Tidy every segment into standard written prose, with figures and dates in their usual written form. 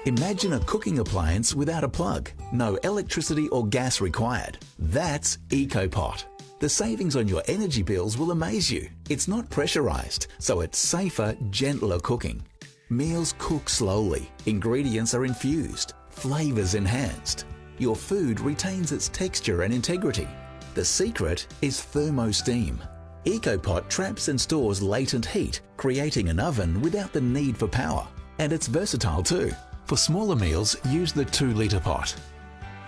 Imagine a cooking appliance without a plug. No electricity or gas required. That's EcoPot. The savings on your energy bills will amaze you. It's not pressurized, so it's safer, gentler cooking. Meals cook slowly. Ingredients are infused. Flavors enhanced. Your food retains its texture and integrity. The secret is thermo-steam. EcoPot traps and stores latent heat, creating an oven without the need for power. And it's versatile too. For smaller meals, use the 2-litre pot.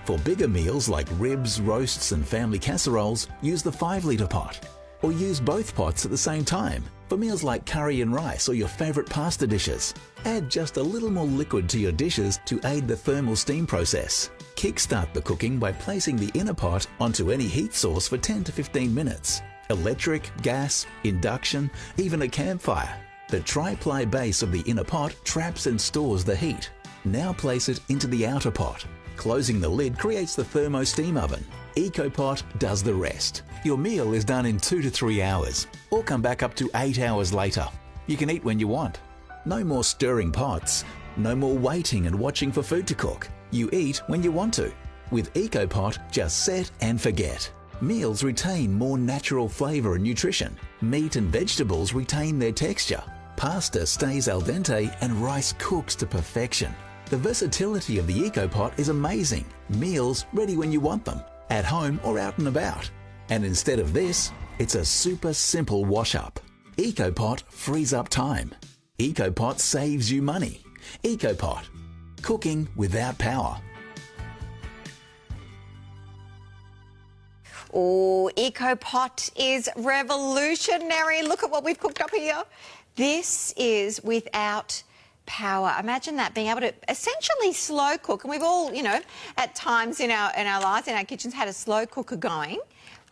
For bigger meals like ribs, roasts and family casseroles, use the 5-litre pot. Or use both pots at the same time for meals like curry and rice or your favourite pasta dishes. Add just a little more liquid to your dishes to aid the thermal steam process. Kickstart the cooking by placing the inner pot onto any heat source for 10 to 15 minutes. Electric, gas, induction, even a campfire. The tri-ply base of the inner pot traps and stores the heat. Now place it into the outer pot. Closing the lid creates the thermo steam oven. EcoPot does the rest. Your meal is done in 2 to 3 hours, or come back up to 8 hours later. You can eat when you want. No more stirring pots. No more waiting and watching for food to cook. You eat when you want to. With EcoPot, just set and forget. Meals retain more natural flavour and nutrition. Meat and vegetables retain their texture. Pasta stays al dente and rice cooks to perfection. The versatility of the EcoPot is amazing. Meals ready when you want them, at home or out and about. And instead of this, it's a super simple wash-up. EcoPot frees up time. EcoPot saves you money. EcoPot, cooking without power. Oh, EcoPot is revolutionary. Look at what we've cooked up here. This is without power. Imagine that, being able to essentially slow cook. And we've all, you know, at times in our lives, in our kitchens, had a slow cooker going.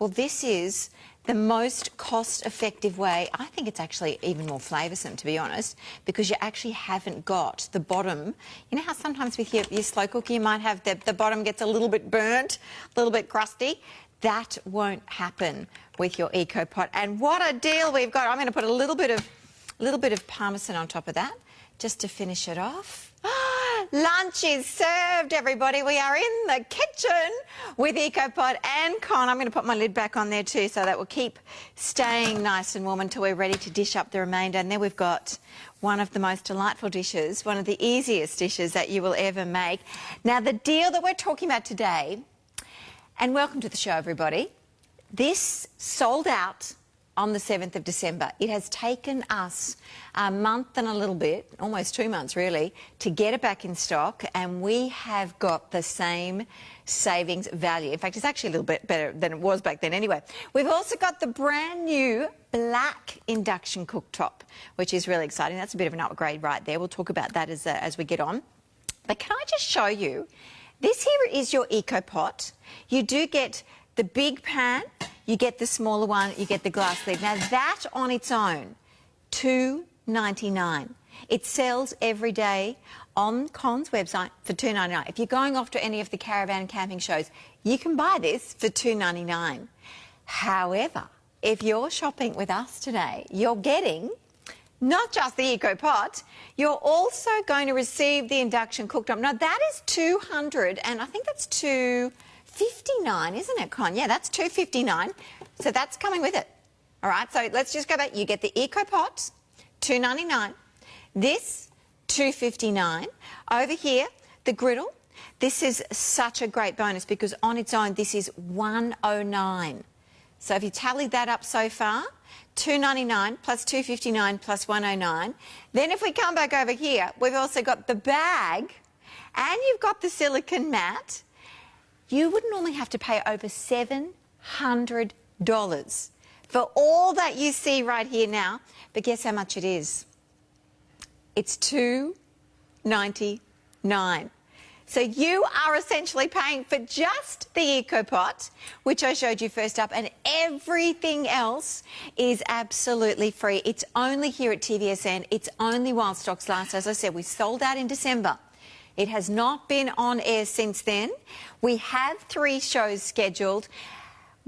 Well, this is the most cost-effective way. I think it's actually even more flavoursome, to be honest, because you actually haven't got the bottom. You know how sometimes with your slow cooker you might have the bottom gets a little bit burnt, a little bit crusty? That won't happen with your EcoPot. And what a deal we've got. I'm going to put a little bit of Parmesan on top of that, just to finish it off. Lunch is served, everybody. We are in the kitchen with EcoPot and Con. I'm going to put my lid back on there too, so that will keep staying nice and warm until we're ready to dish up the remainder. And there we've got one of the most delightful dishes, one of the easiest dishes that you will ever make. Now, the deal that we're talking about today, and welcome to the show, everybody. This sold out on the 7th of December. It has taken us a month and a little bit, almost 2 months really, to get it back in stock, and we have got the same savings value. In fact, it's actually a little bit better than it was back then anyway. We've also got the brand new black induction cooktop, which is really exciting. That's a bit of an upgrade right there. We'll talk about that as we get on. But can I just show you, this here is your EcoPot. You do get the big pan, you get the smaller one, you get the glass lid. Now that on its own, $2.99. It sells every day on Con's website for $2.99. If you're going off to any of the caravan camping shows, you can buy this for $2.99. However, if you're shopping with us today, you're getting not just the EcoPot, you're also going to receive the induction cooktop. Now that is $200, and I think that's $259, isn't it, Con? Yeah, that's $259. So that's coming with it. All right, so let's just go back. You get the EcoPot, $2.99. This, $2.59. Over here, the griddle. This is such a great bonus because on its own, this is $109. So if you tally that up so far, $2.99 plus $2.59 plus $109. Then if we come back over here, we've also got the bag and you've got the silicone mat. You would normally have to pay over $700 for all that you see right here now. But guess how much it is? It's $2.99. So you are essentially paying for just the EcoPot, which I showed you first up, and everything else is absolutely free. It's only here at TVSN. It's only while stocks last. As I said, we sold out in December. It has not been on air since then. We have 3 shows scheduled.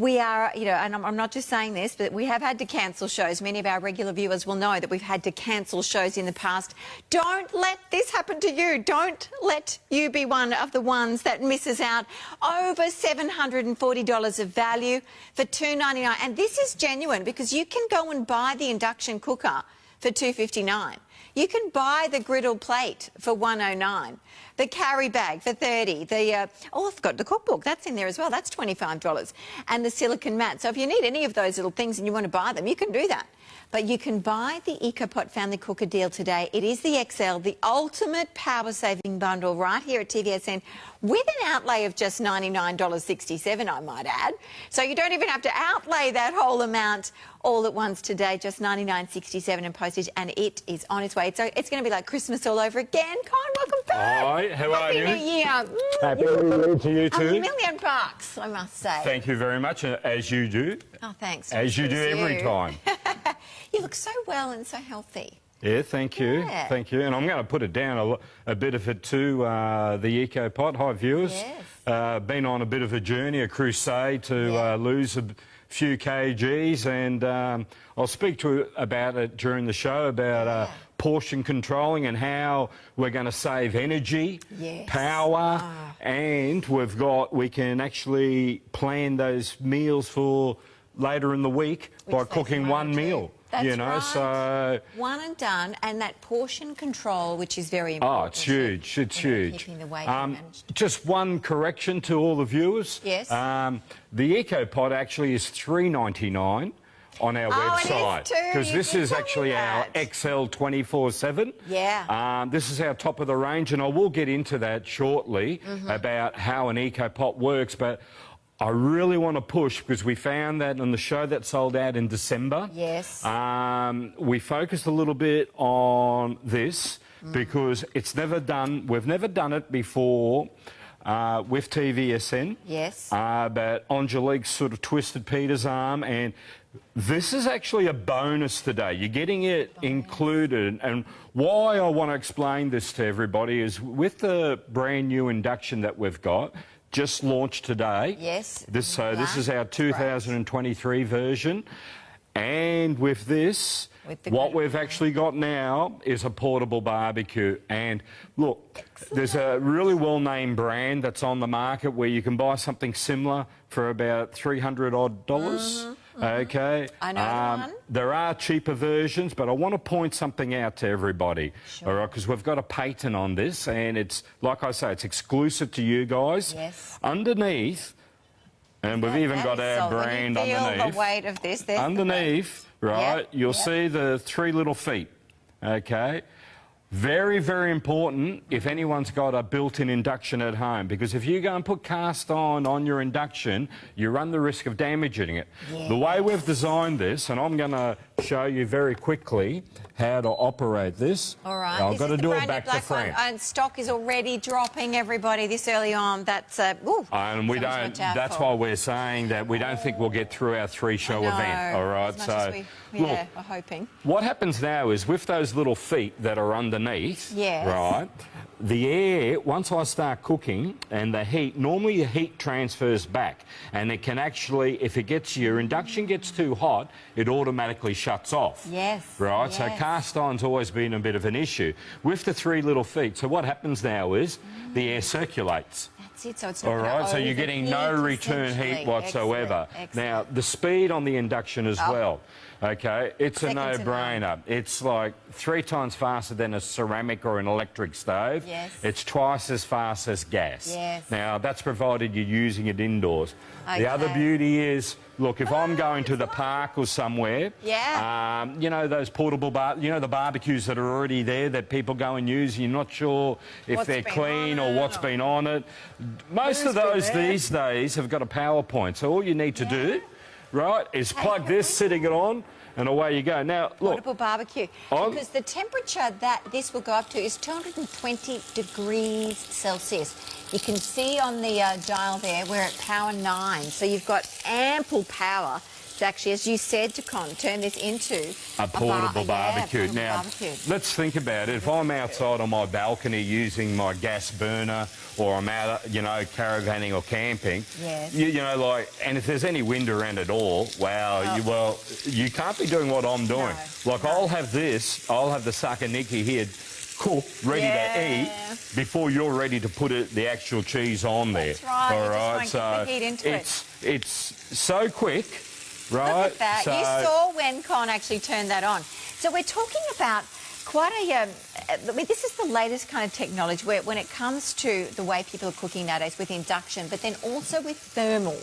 We are, you know, and I'm not just saying this, but we have had to cancel shows. Many of our regular viewers will know that we've had to cancel shows in the past. Don't let this happen to you. Don't let you be one of the ones that misses out. Over $740 of value for $2.99. And this is genuine because you can go and buy the induction cooker for $2.59. You can buy the griddle plate for $109. The carry bag for $30. Oh, I forgot the cookbook. That's in there as well. That's $25. And the silicone mat. So if you need any of those little things and you want to buy them, you can do that. But you can buy the EcoPot Family Cooker deal today. It is the XL, the ultimate power-saving bundle right here at TVSN with an outlay of just $99.67, I might add. So you don't even have to outlay that whole amount all at once today, just $99.67 in postage, and it is on its way. So it's going to be like Christmas all over again. Con, welcome back. Hi, how are you? Happy New Year. Happy New Year to you too. A million bucks, I must say. Thank you very much, as you do. Oh, thanks. As you do every time. You look so well and so healthy. Yeah, thank you. Yeah. Thank you. And I'm going to put it down a bit of it to the EcoPot. Hi, viewers. Yes. Been on a bit of a journey, a crusade to lose a few kgs, and I'll speak to you about it during the show, about portion controlling and how we're going to save energy, power, and we can actually plan those meals for later in the week by cooking one meal. That's you know, right. so one and done, and that portion control, which is very important. Oh, it's huge. It's huge. Keeping the weight just one correction to all the viewers. Yes. The EcoPot actually is $3.99 on our website, because this is actually our XL 24/7. Yeah. This is our top of the range, and I will get into that shortly about how an EcoPot works, but I really want to push, because we found that on the show that sold out in December. Yes. We focused a little bit on this because it's never done. We've never done it before with TVSN. Yes. But Angelique sort of twisted Peter's arm, and this is actually a bonus today. You're getting it included. And why I want to explain this to everybody is with the brand new induction that we've got, just launched today. Yes. This is our 2023 version. And with this, what we've actually got now is a portable barbecue. And look, there's a really well-named brand that's on the market where you can buy something similar for about $300 odd. Okay. I know one. There are cheaper versions, but I want to point something out to everybody. Sure. All right, because we've got a patent on this, and it's, like I say, it's exclusive to you guys. Yes. Underneath, and we've even got our brand underneath. Feel the weight of this. Underneath, right, you'll see the 3 little feet. Okay. Very, very important if anyone's got a built-in induction at home, because if you go and put cast on your induction, you run the risk of damaging it. Yes. The way we've designed this, and I'm going to show you very quickly how to operate this. All right. I've got to do it back to front. And stock is already dropping, everybody, this early on. That's and we don't. That's why we're saying that we don't think we'll get through our 3-show event. All right. As much as we are hoping. What happens now is with those little feet that are underneath, right, the air, once I start cooking and the heat, normally the heat transfers back, and it can actually, if it gets, your induction gets too hot, it automatically shuts off. Yes. Right, yes. so cast iron's always been a bit of an issue. With the 3 little feet, so what happens now is the air circulates. That's it, so it's not all right, so you're getting no return heat whatsoever. Excellent. Now, the speed on the induction as well. Okay, it's a no-brainer. It's like 3 times faster than a ceramic or an electric stove. Yes. It's twice as fast as gas. Yes. Now, that's provided you're using it indoors. The other beauty is, look, if I'm going to the park or somewhere, you know, those portable the barbecues that are already there that people go and use, you're not sure if they're clean or what's been on it. Most of those these days have got a PowerPoint, so all you need to do, right, is plug this, sitting it on, and away you go. Now, look. Portable barbecue. Because the temperature that this will go up to is 220 degrees Celsius. You can see on the dial there we're at power 9, so you've got ample power to actually, as you said to Con, turn this into a portable barbecue. Now, let's think about it. If I'm outside on my balcony using my gas burner, or I'm out, you know, caravanning or camping, yes. you know, like, and if there's any wind around at all, wow, you can't be doing what I'm doing. No, like, I'll have the sakaniki here cooked, ready to eat, before you're ready to put the actual cheese on there. That's right. All right, so the heat into it's so quick, right? Look at that. So, you saw when Con actually turned that on. So we're talking about quite a... I mean, this is the latest kind of technology where when it comes to the way people are cooking nowadays with induction, but then also with thermal.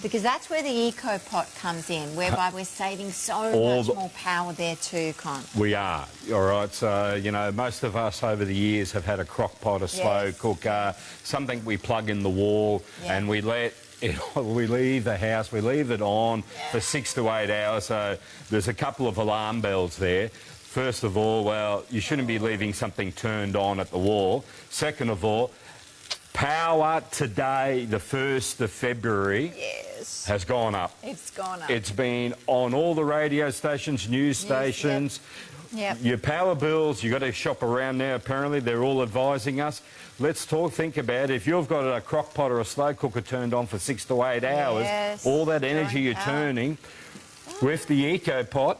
Because that's where the EcoPot comes in, whereby we're saving so much more power there too, Con. We are, all right. So, you know, most of us over the years have had a crock pot, a slow cooker, something we plug in the wall and we let it, we leave the house, we leave it on for 6 to 8 hours. So there's a couple of alarm bells there. First of all, well, you shouldn't be leaving something turned on at the wall. Second of all, power today, the 1st of February, has gone up. It's gone up. It's been on all the radio stations, news stations. Your power bills, you've got to shop around now, apparently. They're all advising us. Let's think about it. If you've got a crock pot or a slow cooker turned on for 6 to 8 hours, all that energy you're turning with the EcoPot,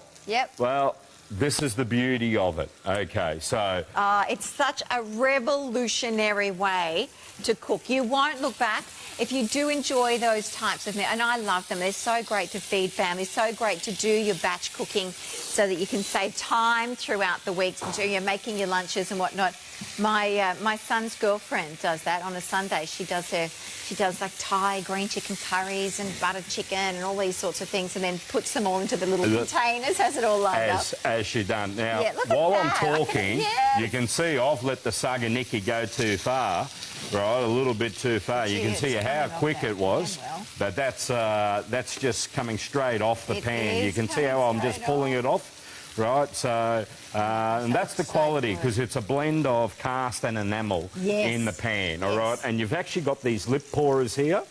well, this is the beauty of it. Okay, so... it's such a revolutionary way to cook. You won't look back. If you do enjoy those types of meals, and I love them, they're so great to feed families, so great to do your batch cooking so that you can save time throughout the weeks and you're making your lunches and whatnot. My son's girlfriend does that on a Sunday. She does like Thai green chicken curries and buttered chicken and all these sorts of things, and then puts them all into the little containers, has it all lined up. As she done. Now, while I'm talking, you can see I've let the saganiki go too far, right? A little bit too far. You can see how quick it was, but that's just coming straight off the pan. You can see how I'm just pulling it off. Right, so, and that's the quality, because it's a blend of cast and enamel in the pan, all right? And you've actually got these lip pourers here.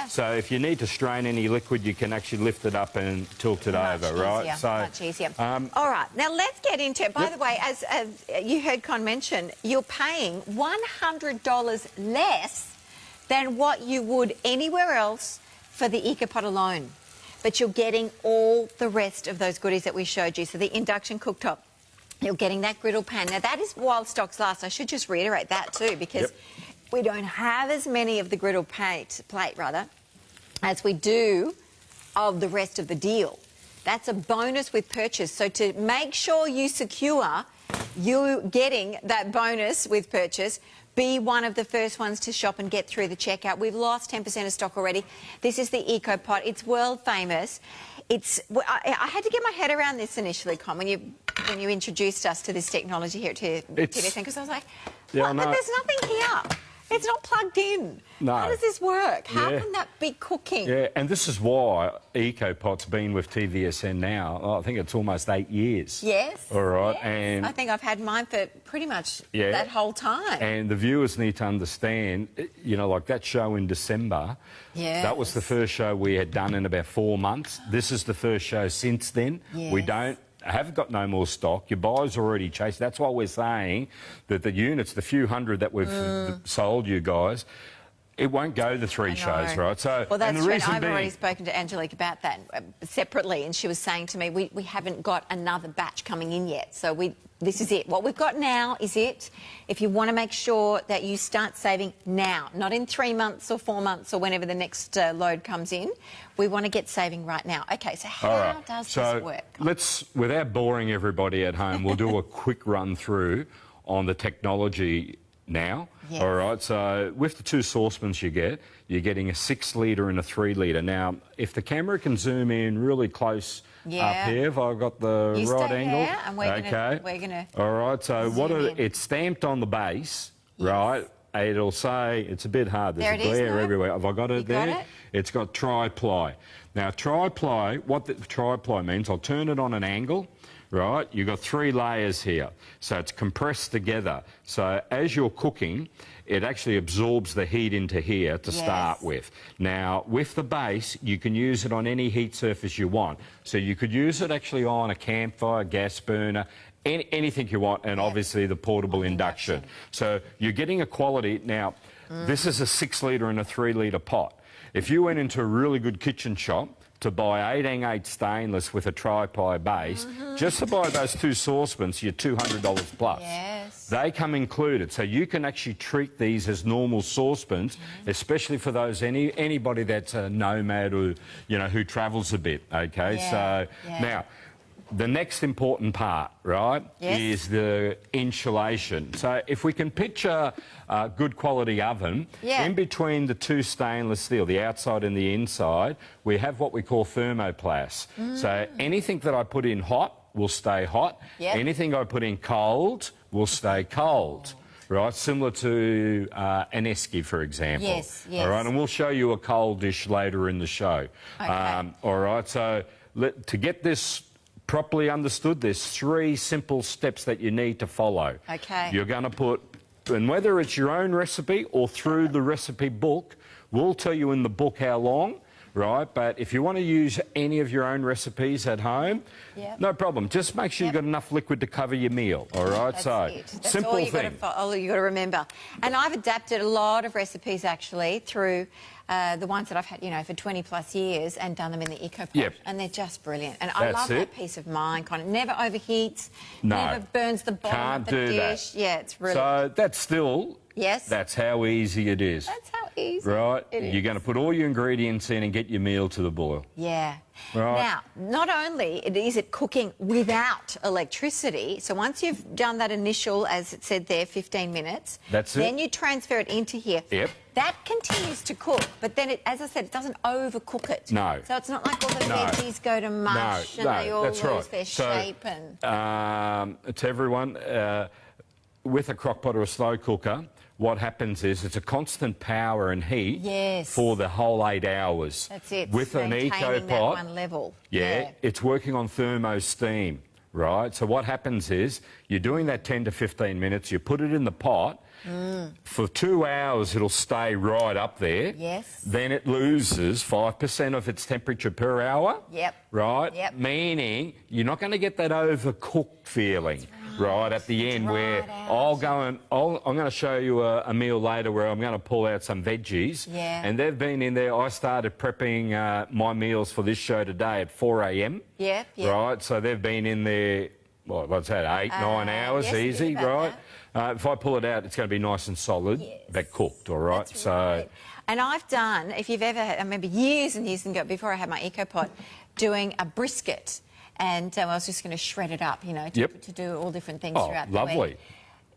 So if you need to strain any liquid, you can actually lift it up and tilt it over, right? So much easier. All right, now let's get into it. By the way, as you heard Con mention, you're paying $100 less than what you would anywhere else for the EcoPot alone. But you're getting all the rest of those goodies that we showed you. So the induction cooktop, you're getting that griddle pan. Now, that is while stocks last. I should just reiterate that too, because we don't have as many of the griddle plate as we do of the rest of the deal. That's a bonus with purchase. So to make sure you secure you getting that bonus with purchase, be one of the first ones to shop and get through the checkout. We've lost 10% of stock already. This is the EcoPot. It's world famous. I had to get my head around this initially, Con, when you introduced us to this technology here at TVSN, because I was like, what? But there's nothing here. It's not plugged in. No. How does this work? How can that be cooking? Yeah, and this is why EcoPot's been with TVSN now. I think it's almost 8 years. Yes. All right. Yes. And I think I've had mine for pretty much that whole time. And the viewers need to understand, you know, like that show in December, that was the first show we had done in about 4 months. This is the first show since then. We have got no more stock. Your buyer's already chased. That's why we're saying that the units, the few hundred that we've sold you guys, it won't go the 3 shows, right? So, well, that's true. I've already spoken to Angelique about that separately, and she was saying to me, we haven't got another batch coming in yet. So this is it. What we've got now is it. If you want to make sure that you start saving now, not in 3 months or 4 months or whenever the next load comes in, we want to get saving right now. Okay, so how does this work? Let's, without boring everybody at home, we'll do a quick run through on the technology now. All right, so with the 2 saucepans you're getting a 6 litre and a 3 litre. Now, if the camera can zoom in really close up here, if I've got the right angle. Here and we're gonna all right, so it's stamped on the base, right? It'll say, it's a bit hard, there's a glare everywhere. Have I got it there? Got it? It's got tri-ply. Now, tri-ply, what the tri-ply means, I'll turn it on an angle. right? You've got 3 layers here, so it's compressed together. So as you're cooking, it actually absorbs the heat into here to start with. Now, with the base, you can use it on any heat surface you want. So you could use it actually on a campfire, gas burner, anything you want, and obviously the portable induction. So you're getting a quality. Now, this is a 6-litre and a 3-litre pot. If you went into a really good kitchen shop to buy 18/8 stainless with a tri-ply base, just to buy those 2 saucepans, you're $200 plus. Yes. They come included, so you can actually treat these as normal saucepans, especially for those anybody that's a nomad or who travels a bit. Okay, so now. The next important part, right, is the insulation. So if we can picture a good quality oven, in between the 2 stainless steel, the outside and the inside, we have what we call thermoplast. So anything that I put in hot will stay hot. Anything I put in cold will stay cold. Right, similar to an esky, for example. Yes. All right, and we'll show you a cold dish later in the show. Okay. All right, so to get this properly understood, there's 3 simple steps that you need to follow. Okay. You're going to put, and whether it's your own recipe or through the recipe book, we'll tell you in the book how long, right? But if you want to use any of your own recipes at home, no problem. Just make sure you've got enough liquid to cover your meal, all right? That's simple all thing. all you got to remember. And I've adapted a lot of recipes, actually, through the ones that I've had, for 20 plus years and done them in the EcoPot. And they're just brilliant. And I love that peace of mind, kind of never overheats, never burns the bottom of the dish. Yeah, it's really So that's still, Yes. That's how easy it is. That's how easy right? it is. You're going to put all your ingredients in and get your meal to the boil. Yeah. Right. Now, not only is it cooking without electricity, so once you've done that initial, as it said there, 15 minutes, then you transfer it into here. Yep. That continues to cook, but then, as I said, it doesn't overcook it. No. So it's not like all the veggies go to mush and they all lose their shape. And to everyone, with a crockpot or a slow cooker, what happens is it's a constant power and heat for the whole 8 hours. That's it. With an EcoPot, that one level. It's working on thermo steam, right? So what happens is you're doing that 10 to 15 minutes, you put it in the pot, for 2 hours it'll stay right up there. Yes. Then it loses 5% of its temperature per hour. Yep. Right? Yep. Meaning you're not going to get that overcooked feeling. Right at the end, where I'm going to show you a meal later where I'm going to pull out some veggies, and they've been in there. I started prepping my meals for this show today at 4 a.m. Right, so they've been in there. What's that? 8, 9 hours, easy, right? If I pull it out, it's going to be nice and solid, but cooked, all right? That's right. And I've done, if you've ever had, I remember years and years ago, before I had my EcoPot, doing a brisket. And I was just going to shred it up, to do all different things throughout the week.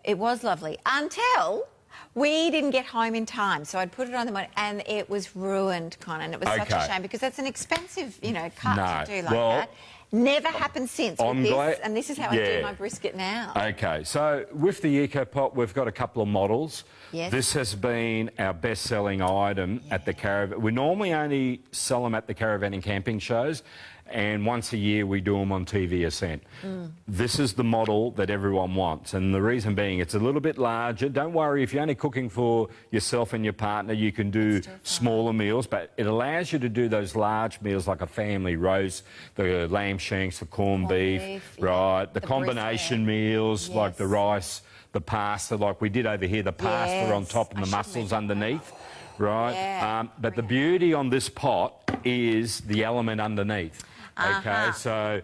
It was lovely. Until we didn't get home in time. So I'd put it on the morning and it was ruined, Con, and it was such a shame because that's an expensive, cut to do like that. Never happened since with this, and this is how I do my brisket now. Okay, so with the EcoPot, we've got a couple of models. Yes. This has been our best-selling item at the caravan. We normally only sell them at the caravan and camping shows, and once a year we do them on TVSN. This is the model that everyone wants, and the reason being it's a little bit larger. Don't worry, if you're only cooking for yourself and your partner, you can do smaller meals, but it allows you to do those large meals like a family roast, the lamb shanks, the corned beef, right? The combination meals like the rice, the pasta, like we did over here, the pasta on top and the mussels underneath, right? But the beauty on this pot is the element underneath. Okay, so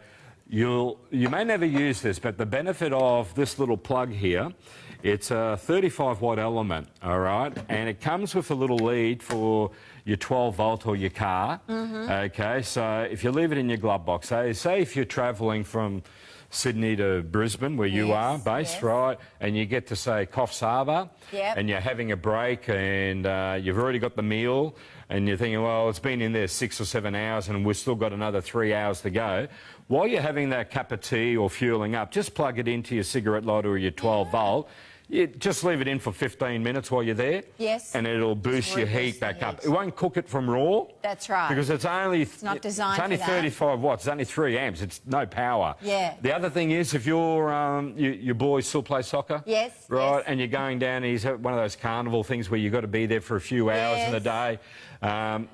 you may never use this, but the benefit of this little plug here, it's a 35-watt element, all right? And it comes with a little lead for your 12-volt or your car, okay? So if you leave it in your glove box, say if you're travelling from Sydney to Brisbane, where you are based, right, and you get to, say, Coffs Harbour, and you're having a break and you've already got the meal, and you're thinking, well, it's been in there 6 or 7 hours and we've still got another 3 hours to go. While you're having that cup of tea or fueling up, just plug it into your cigarette lighter or your 12-volt. You just leave it in for 15 minutes while you're there. Yes. And it'll boost your heat back up. It won't cook it from raw. That's right. Because it's not designed for that. It's only 35 watts. It's only 3 amps. It's no power. Yeah. The other thing is, if your boys still play soccer. Yes. Right. Yes. And you're going down, and he's at one of those carnival things where you've got to be there for a few hours in the day.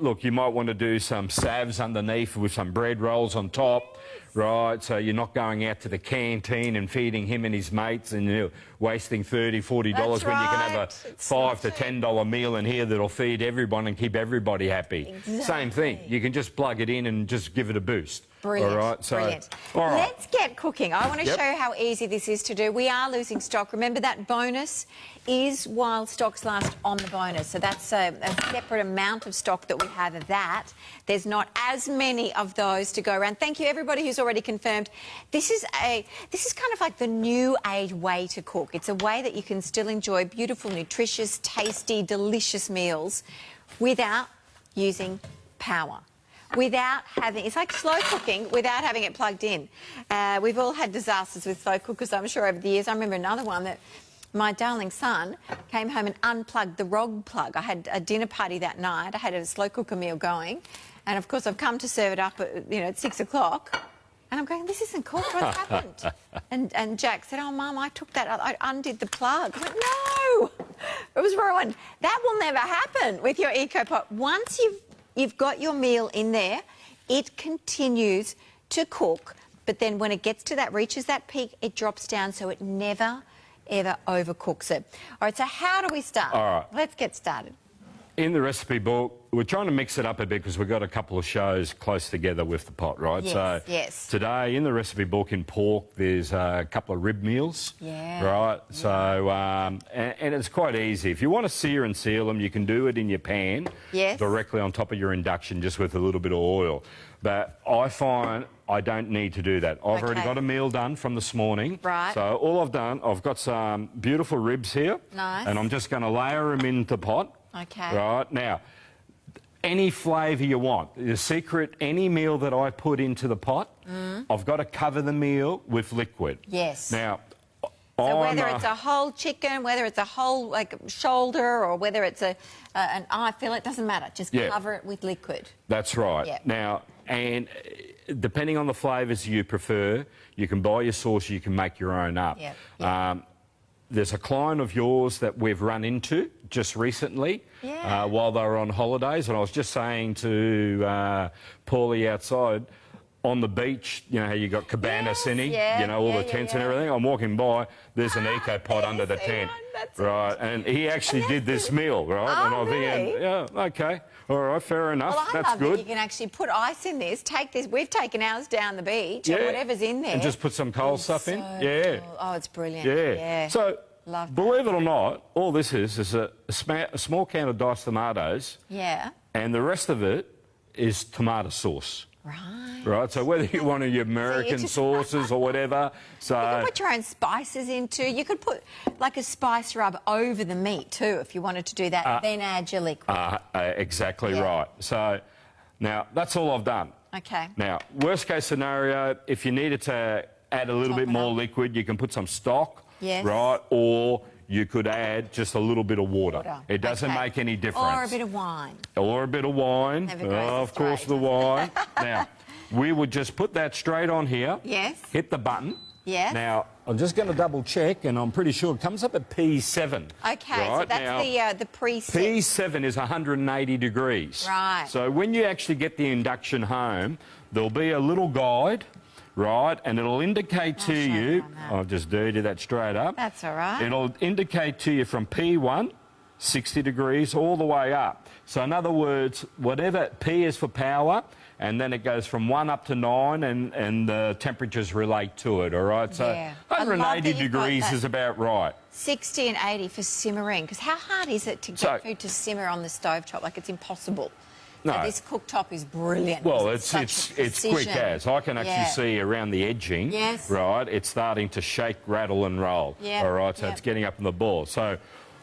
Look, you might want to do some salves underneath with some bread rolls on top. Right, so you're not going out to the canteen and feeding him and his mates and wasting $30, $40 when you can have a $5 to $10 meal in here that'll feed everyone and keep everybody happy. Exactly. Same thing. You can just plug it in and just give it a boost. Brilliant. All right, so, brilliant. All right. Let's get cooking. I want to show you how easy this is to do. We are losing stock. Remember, that bonus is while stocks last on the bonus. So that's a separate amount of stock that we have of that. There's not as many of those to go around. Thank you, everybody who's already confirmed. This is kind of like the new age way to cook. It's a way that you can still enjoy beautiful, nutritious, tasty, delicious meals without using power. Without having, it's like slow cooking without having it plugged in. We've all had disasters with slow cookers, I'm sure, over the years. I remember another one that my darling son came home and unplugged the ROG plug. I had a dinner party that night. I had a slow cooker meal going. And, of course, I've come to serve it up at, at 6 o'clock. And I'm going, this isn't cooked. What's happened? And Jack said, oh, Mum, I took that. I undid the plug. I went, no! It was ruined. That will never happen with your EcoPot. Once you've got your meal in there, it continues to cook, but then when it gets to that, reaches that peak, it drops down so it never, ever overcooks it. All right, so how do we start? All right. Let's get started. In the recipe book, we're trying to mix it up a bit because we've got a couple of shows close together with the pot, right? Yes, so today, in the recipe book in pork, there's a couple of rib meals. Yeah. Right? Yeah. So, and it's quite easy. If you want to sear and seal them, you can do it in your pan. Yes. Directly on top of your induction, just with a little bit of oil. But I find I don't need to do that. I've already got a meal done from this morning. Right. So all I've done, I've got some beautiful ribs here. Nice. And I'm just going to layer them into the pot. Okay. Right. Now, any flavour you want. The secret, any meal that I put into the pot, I've got to cover the meal with liquid. Yes. Now, so whether it's a whole chicken, whether it's a whole shoulder, or whether it's an eye fillet, it doesn't matter. Just cover it with liquid. That's right. Yep. Now, and depending on the flavours you prefer, you can buy your sauce, you can make your own up. Yep. Yep. There's a client of yours that we've run into just recently while they were on holidays, and I was just saying to Paulie outside, on the beach, you know how you got cabana cine, all the tents and everything. I'm walking by, there's an EcoPot under the tent. Right, and he actually did this meal, right? Oh, and I'm thinking, yeah, okay, all right, fair enough, well, that's good. You can actually put ice in this, take this, we've taken ours down the beach, and whatever's in there. And just put some cold stuff in. Cool. Oh, it's brilliant. Yeah. So, believe it or not, all this is a small can of diced tomatoes. Yeah. And the rest of it is tomato sauce. Right. Right, so whether you want your American sauces or whatever, so... You can put your own spices into. You could put, like, a spice rub over the meat, too, if you wanted to do that, then add your liquid. Exactly right. So, now, that's all I've done. Okay. Now, worst-case scenario, if you needed to add a little bit more liquid, you can put some stock, right, or... you could add just a little bit of water. It doesn't make any difference. Or a bit of wine. Or a bit of wine. Of course, the wine. Now, we would just put that straight on here. Yes. Hit the button. Yes. Now, I'm just going to double check, and I'm pretty sure it comes up at P7. Okay, right? so that's the preset. P7 is 180 degrees. Right. So when you actually get the induction home, there'll be a little guide. Right, and it'll indicate to you... I'll just do that straight up. That's all right. It'll indicate to you from P1, 60 degrees, all the way up. So, in other words, whatever P is for power, and then it goes from 1 up to 9, and the temperatures relate to it, all right? So, 180 degrees is about right. 60 and 80 for simmering, because how hard is it to get food to simmer on the stovetop? Like, it's impossible. No. So this cooktop is brilliant. Well, it's quick as. I can actually see around the edging, right, it's starting to shake, rattle and roll, all right, so it's getting up in the ball. So,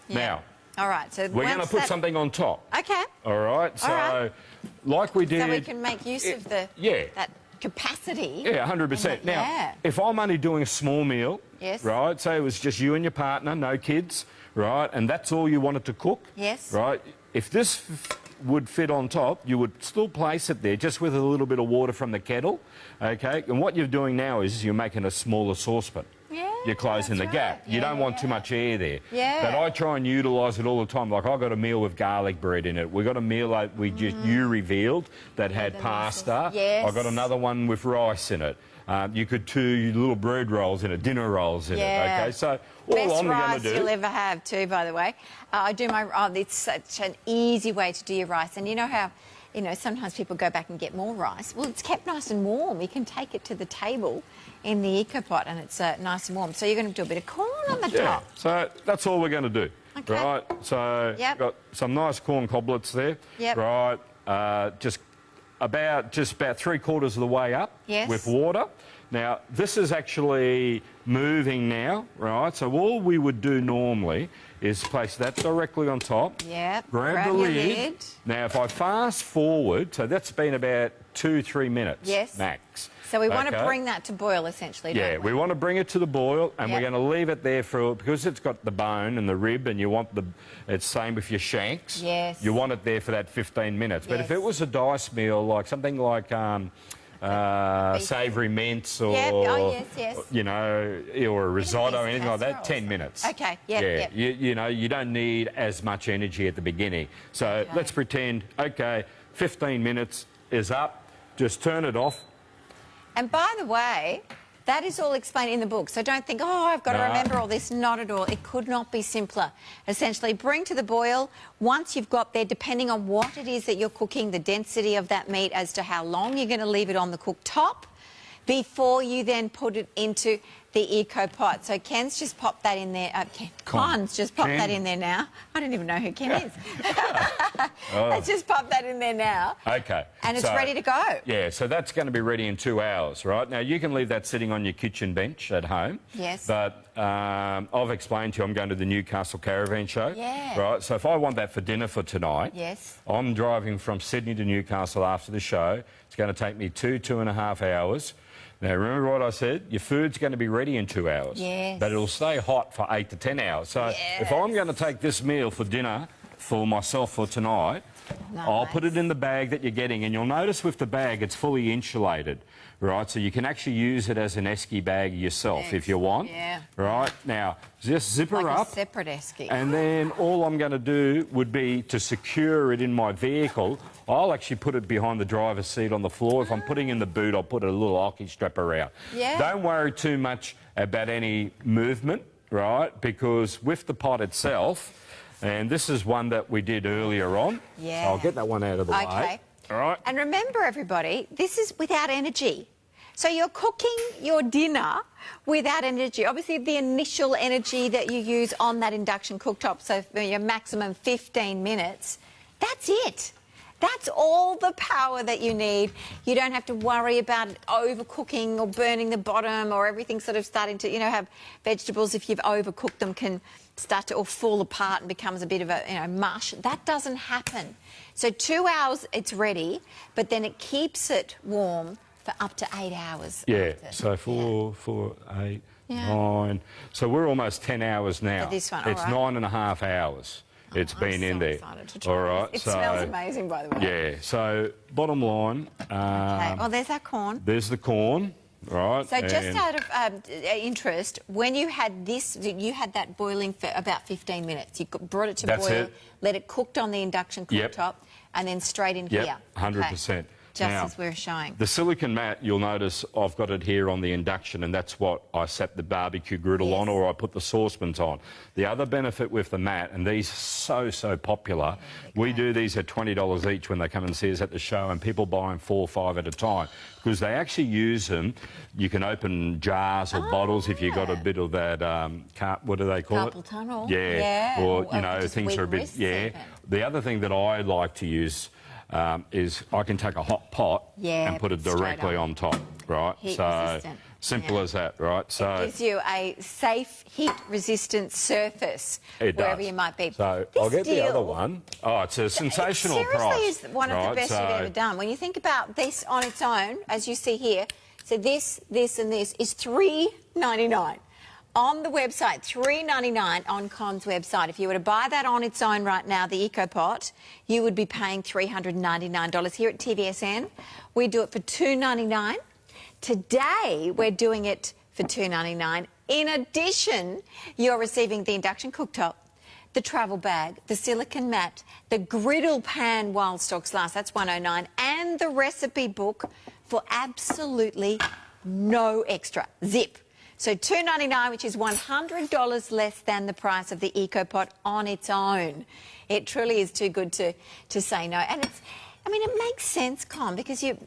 now, all right, so we're going to put something on top. Okay. All right, so like we did... So we can make use of that capacity. Yeah, 100%. Now, if I'm only doing a small meal, right, say it was just you and your partner, no kids, right, and that's all you wanted to cook, right, if this would fit on top, you would still place it there just with a little bit of water from the kettle, okay? And what you're doing now is you're making a smaller saucepan. You're closing the gap. You don't want too much air there. But I try and utilise it all the time. Like, I got a meal with garlic bread in it. We got a meal like you revealed that had pasta. I got another one with rice in it. You could do little bread rolls in it, dinner rolls in it. Okay, so all I'm going to do. Best rice you'll ever have too, by the way. I do my. It's such an easy way to do your rice, and you know how. You know, sometimes people go back and get more rice. Well, it's kept nice and warm. You can take it to the table in the EcoPot and it's nice and warm. So you're going to do a bit of corn on the top. So that's all we're going to do. Okay. Right, so got some nice corn coblets there. Right, just about 3/4 of the way up with water. Now, this is actually moving now, right? So all we would do normally is place that directly on top. Grab the lid. Now, if I fast forward, so that's been about 2-3 minutes max. So we want to bring that to boil, essentially, don't we? We want to bring it to the boil, and we're going to leave it there for, because it's got the bone and the rib, and you want it's same with your shanks. You want it there for that 15 minutes. But if it was a dice meal, like something like savoury mince or, you know, or a risotto or anything like that, 10 minutes. Okay, You know, you don't need as much energy at the beginning. So let's pretend, okay, 15 minutes is up, just turn it off. And by the way, that is all explained in the book. So don't think, oh, I've got to remember all this. Not at all. It could not be simpler. Essentially, bring to the boil. Once you've got there, depending on what it is that you're cooking, the density of that meat as to how long you're going to leave it on the cook top before you then put it into the EcoPot. So Ken's just popped that in there. Con's just popped that in there now. I don't even know who Ken is. Let's just pop that in there now. Okay. And it's ready to go. Yeah, so that's going to be ready in 2 hours, right? Now, you can leave that sitting on your kitchen bench at home. But I've explained to you I'm going to the Newcastle Caravan Show. Right? So if I want that for dinner for tonight, I'm driving from Sydney to Newcastle after the show. It's going to take me 2.5 hours. Now, remember what I said? Your food's going to be ready in 2 hours. But it'll stay hot for 8 to 10 hours. So if I'm going to take this meal for dinner for myself for tonight, I'll put it in the bag that you're getting. And you'll notice with the bag, it's fully insulated, right? So you can actually use it as an esky bag yourself if you want. Right? Now, just zip her up. A separate esky. And then all I'm going to do would be to secure it in my vehicle. I'll actually put it behind the driver's seat on the floor. If I'm putting in the boot, I'll put a little hockey strap around. Don't worry too much about any movement, right? Because with the pot itself, and this is one that we did earlier on. I'll get that one out of the way. All right. And remember, everybody, this is without energy. So you're cooking your dinner without energy. Obviously, the initial energy that you use on that induction cooktop, so for your maximum 15 minutes, that's it. That's all the power that you need. You don't have to worry about overcooking or burning the bottom or everything sort of starting to, you know, have vegetables, if you've overcooked them, can start to all fall apart and becomes a bit of a, you know, mush. That doesn't happen. So 2 hours, it's ready, but then it keeps it warm for up to 8 hours. So 4, 8, 9. So we're almost 10 hours now. For this one, it's 9.5 hours. It's been in there. All right. It smells amazing, by the way. So bottom line. Well, there's our corn. There's the corn, right? So just out of interest, when you had this, you had that boiling for about 15 minutes. You brought it to boil, let it cooked on the induction cooktop, and then straight in here. 100%. Just as we're showing. The silicon mat, you'll notice I've got it here on the induction, and that's what I set the barbecue griddle on, or I put the saucepans on. The other benefit with the mat, and these are so popular, we do these at $20 each when they come and see us at the show, and people buy them 4 or 5 at a time because they actually use them. You can open jars or bottles if you've got a bit of that, what do they call it? Carpal tunnel. Or, you know, things are a bit, The other thing that I like to use is I can take a hot pot and put it directly on top, right? Heat resistant. Simple as that, right? So it gives you a safe, heat-resistant surface wherever you might be. So I'll get the other one. Oh, it's a sensational price. It seriously is one of the best you've ever done. When you think about this on its own, as you see here, so this, and this is $3.99. On the website, $3.99 on Con's website. If you were to buy that on its own right now, the EcoPot, you would be paying $399. Here at TVSN, we do it for $2.99. Today, we're doing it for $2.99. In addition, you're receiving the induction cooktop, the travel bag, the silicone mat, the griddle pan while stocks last, that's $109, and the recipe book for absolutely no extra. Zip. So $2.99, which is $100 less than the price of the EcoPot on its own. It truly is too good to say no. And it's, I mean, it makes sense, Con, because we're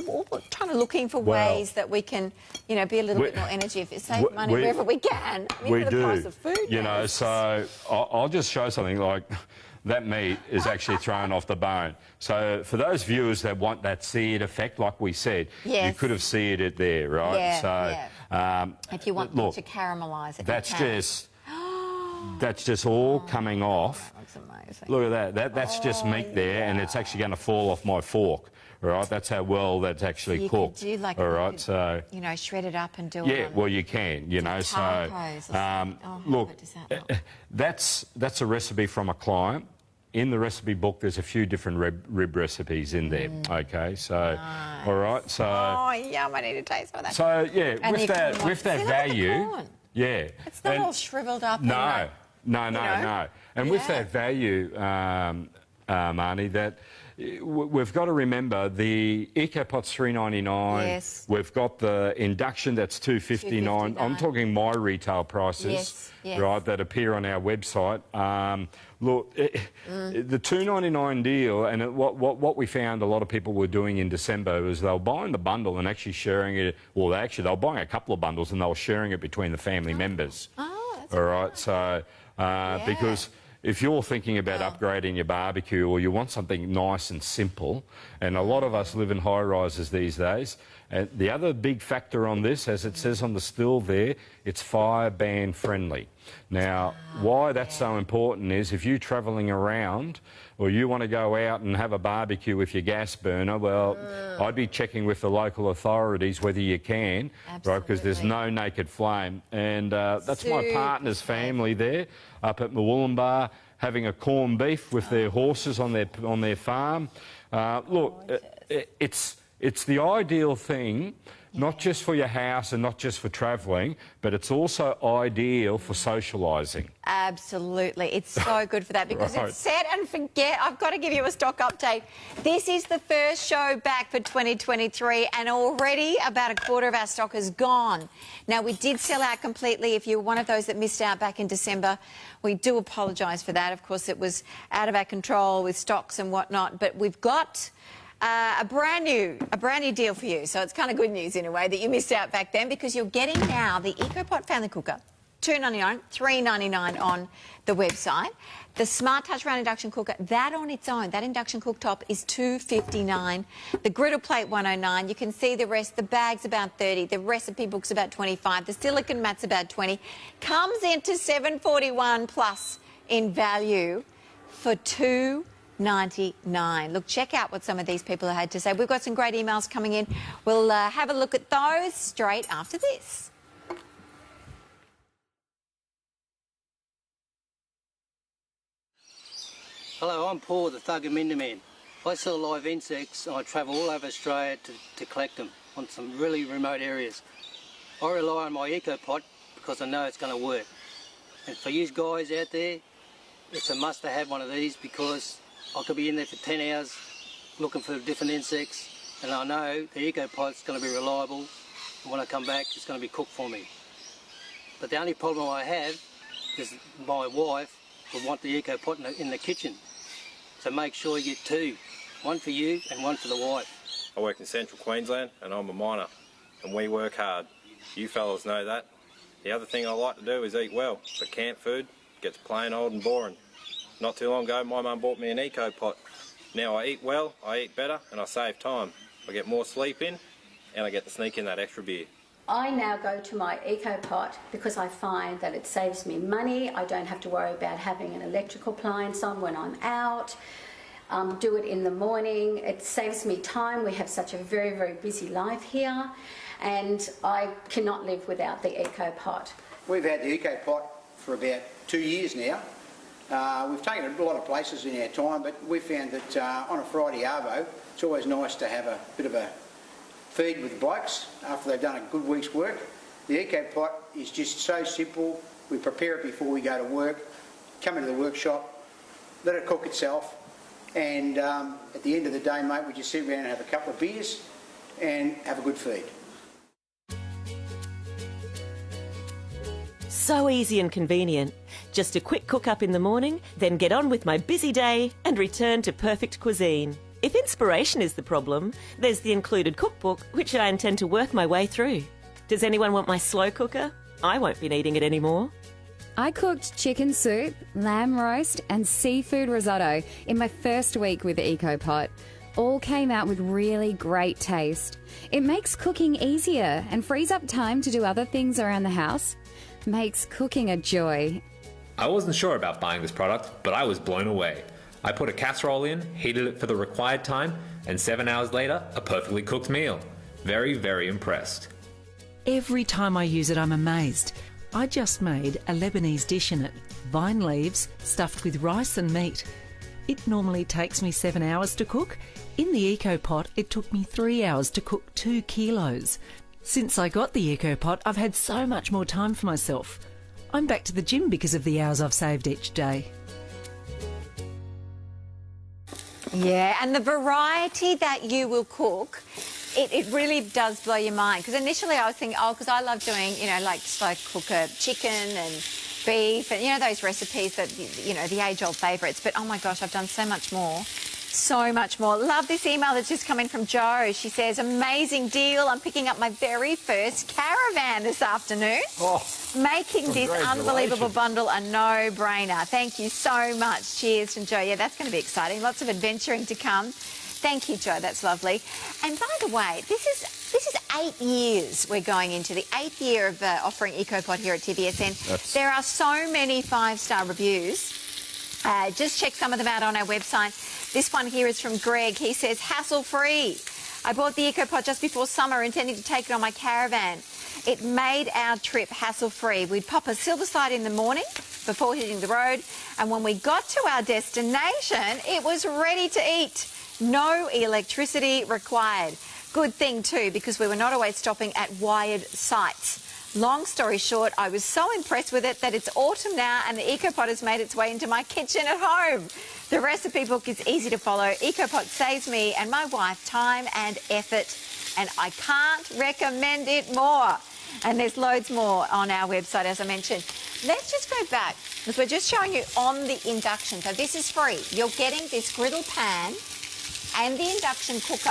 all trying to looking for ways that we can, be a little bit more energy, save money wherever we can. I mean, for the price of food. So I'll just show something like that meat is actually thrown off the bone. So for those viewers that want that seared effect, like we said, you could have seared it there, right? Yeah, if you want to caramelise it, that's just all coming off. That looks amazing. Look at that. That's just meat there, and it's actually going to fall off my fork. Right, that's how well that's actually you cooked. Could do like shred it up and do it. Yeah, well, you can. Look, that's a recipe from a client. In the recipe book, there's a few different rib recipes in there. Okay, so nice. All right, so. Oh, yum! I need to taste some of that. So yeah, and with that value, it's not all shriveled up. No. And with that value, Marnie, that. We've got to remember the EcoPot's $3.99. Yes. We've got the induction that's $2.59. I'm talking my retail prices, right, that appear on our website. Look, the $2.99 deal, and what we found a lot of people were doing in December was they were buying the bundle and actually sharing it. Well, they were buying a couple of bundles and they were sharing it between the family members. Oh, that's all right. So because if you're thinking about upgrading your barbecue or you want something nice and simple, and a lot of us live in high-rises these days, and the other big factor on this, as it says on the still there, it's fire ban friendly. Now, why that's so important is if you're travelling around or you want to go out and have a barbecue with your gas burner, well, I'd be checking with the local authorities whether you can, right, because there's no naked flame. And that's my partner's family there up at Mwollumbar having a corned beef with their horses on their farm. Look, it's the ideal thing, not just for your house and not just for travelling, but it's also ideal for socialising. Absolutely. It's so good for that because it's set and forget. I've got to give you a stock update. This is the first show back for 2023 and already about a quarter of our stock is gone. Now, we did sell out completely. If you were one of those that missed out back in December, we do apologise for that. Of course, it was out of our control with stocks and whatnot, but we've got a brand new deal for you. So it's kind of good news in a way that you missed out back then because you're getting now the EcoPot Family Cooker, $2.99, $3.99 on the website. The Smarttouch round induction cooker, that on its own, that induction cooktop is $2.59. The griddle plate, $109. You can see the rest. The bag's about $30. The recipe book's about $25. The silicone mat's about $20. Comes into $7.41 plus in value for $2.99. Look, check out what some of these people had to say. We've got some great emails coming in. We'll have a look at those straight after this. Hello, I'm Paul, the Thug and Minder Man. I sell live insects and I travel all over Australia to collect them on some really remote areas. I rely on my EcoPot because I know it's going to work. And for you guys out there, it's a must to have one of these because I could be in there for 10 hours looking for different insects and I know the EcoPot's going to be reliable and when I come back it's going to be cooked for me. But the only problem I have is my wife will want the EcoPot in the kitchen. So make sure you get two, one for you and one for the wife. I work in central Queensland and I'm a miner and we work hard. You fellas know that. The other thing I like to do is eat well, but canned food gets plain old and boring. Not too long ago my mum bought me an EcoPot. Now I eat well, I eat better and I save time. I get more sleep in and I get to sneak in that extra beer. I now go to my EcoPot because I find that it saves me money. I don't have to worry about having an electrical appliance on when I'm out. Do it in the morning. It saves me time. We have such a very, very busy life here, and I cannot live without the EcoPot. We've had the EcoPot for about 2 years now. We've taken it a lot of places in our time, but we found that on a Friday arvo, it's always nice to have a bit of a feed with the blokes after they've done a good week's work. The EcoPot is just so simple. We prepare it before we go to work, come into the workshop, let it cook itself, and at the end of the day, mate, we just sit around and have a couple of beers and have a good feed. So easy and convenient. Just a quick cook up in the morning, then get on with my busy day and return to perfect cuisine. If inspiration is the problem, there's the included cookbook, which I intend to work my way through. Does anyone want my slow cooker? I won't be needing it anymore. I cooked chicken soup, lamb roast and seafood risotto in my first week with the EcoPot. All came out with really great taste. It makes cooking easier and frees up time to do other things around the house. Makes cooking a joy. I wasn't sure about buying this product, but I was blown away. I put a casserole in, heated it for the required time, and 7 hours later, a perfectly cooked meal. Very, very impressed. Every time I use it, I'm amazed. I just made a Lebanese dish in it, vine leaves stuffed with rice and meat. It normally takes me 7 hours to cook. In the EcoPot, it took me 3 hours to cook 2 kilos. Since I got the EcoPot, I've had so much more time for myself. I'm back to the gym because of the hours I've saved each day. Yeah, and the variety that you will cook, it really does blow your mind. Because initially I was thinking, oh, because I love doing, you know, like slow cooker chicken and beef and, you know, those recipes that, you know, the age-old favourites. But, oh, my gosh, I've done so much more. So much more. Love this email that's just come in from Jo. She says, amazing deal. I'm picking up my very first caravan this afternoon. Oh, making this unbelievable bundle a no-brainer. Thank you so much. Cheers from Jo. Yeah, that's going to be exciting. Lots of adventuring to come. Thank you, Jo. That's lovely. And by the way, this is 8 years we're going into, the 8th year of offering EcoPot here at TVSN. There are so many 5-star reviews. Just check some of them out on our website. This one here is from Greg. He says, hassle-free. I bought the EcoPot just before summer, intending to take it on my caravan. It made our trip hassle-free. We'd pop a Silverside in the morning before hitting the road, and when we got to our destination, it was ready to eat. No electricity required. Good thing too, because we were not always stopping at wired sites. Long story short, I was so impressed with it that it's autumn now and the EcoPot has made its way into my kitchen at home. The recipe book is easy to follow. EcoPot saves me and my wife time and effort, and I can't recommend it more. And there's loads more on our website, as I mentioned. Let's just go back, because we're just showing you on the induction. So this is free. You're getting this griddle pan and the induction cooker